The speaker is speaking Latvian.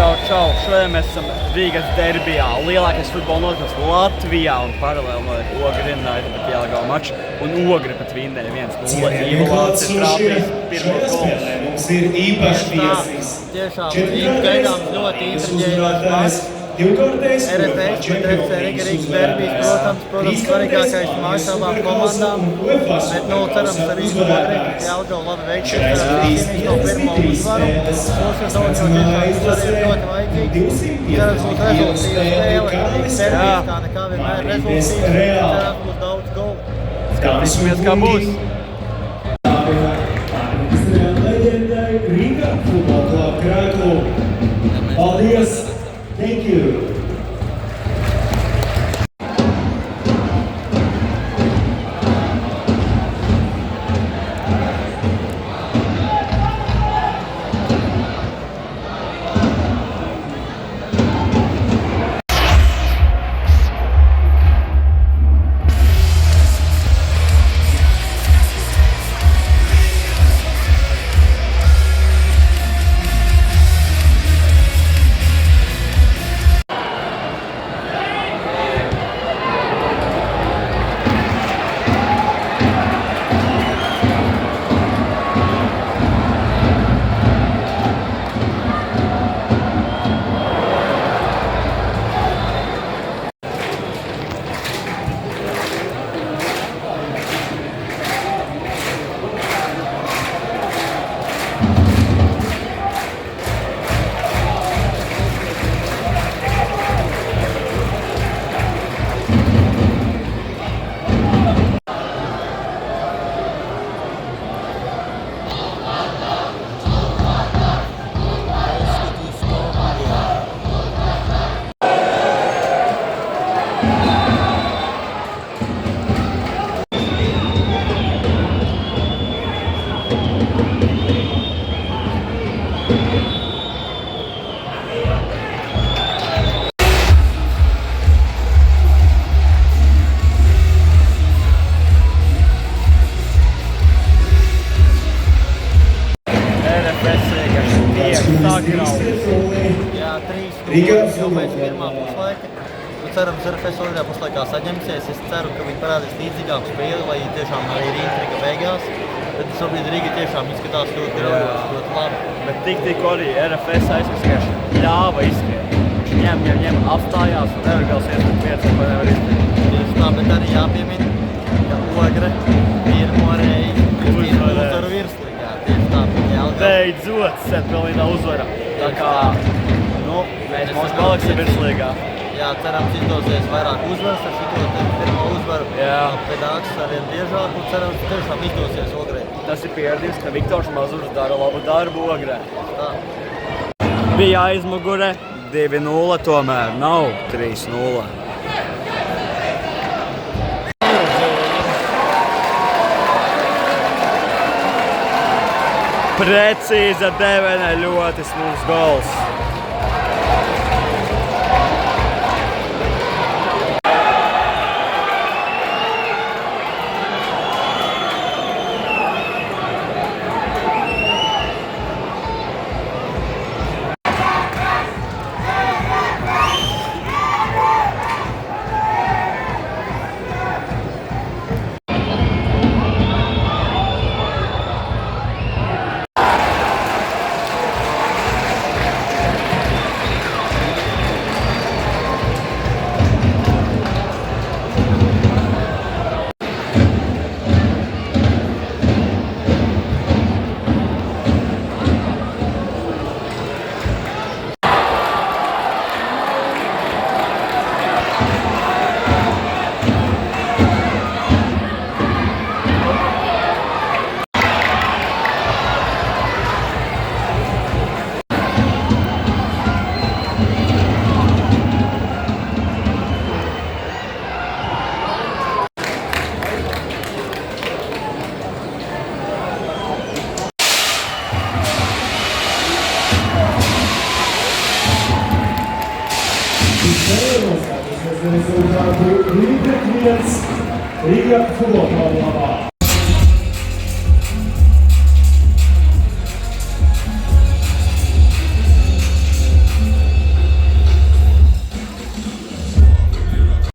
Čau, čau! Šodien mēs esam Rīgas derbijā, lielākais futbola notikums Latvijā un paralēli notiek Ogre United pret Jelgava mačs un Ogre pat vinnēja 1-0. Ivulāns ir trāpījis pirmos gols. Mums ir īpašs viesis. Tiešām gaidāms ļoti intriģējošs mačs. RFS pret FC Rīgas derbijs, protams, svarīgākais mačs abām komandām. Bet, cerams, arī Ogre Jelgava labi veiksies. Cīnīs no pirmo uzvaru. Mūsu sezonas tiešām ir ļoti vajadzīgs. Cerams, būs rezultīva spēle. Rīgas derbijs kā nekā vienmēr rezultīvs. Cerams, būs daudz golu. Skatīsimies, kā būs. Leģendai Rīga Futbola Kluba Krāklu. Paldies! Thank you! Jā, 3-0 jau pēc pirmā puslaika. Cerams, RFS otrajā puslaikā saņemsies. Es ceru, ka viņi parādīs līdzīgāku spēli, lai tiešām arī ir intriga beigās. Bet šobrīd Rīga tiešām izskatās ļoti graujoši, ļoti labi. Bet tikko arī RFS aizskrieši ļāva izskriet. Ņem, apstājās un nevar gals ieskrīt vietas, ko nevar izskriet. Tieši tā, bet arī jāpiemina, ka Ogre pirmo reizi uzvaru virslīgā. Tieši tā, Jelgava. Beidzot, Setpilīnā uzvara. Tā kā, mēs paliksim virslīgā. Jā, cerams, izdosies vairāk uzvaras ar šito pirmo uzvaru. Pēc nāks arvien biežāk un cerams, tiešām izdosies Ogrē. Tas ir pierādījums, ka Viktors Mazurs dara labu darbu Ogrē. Tā. Bija aizmugure 2-0, tomēr nav 3-0. Precīza devene, ļoti smūgs gols. Riga Futbola Kluba.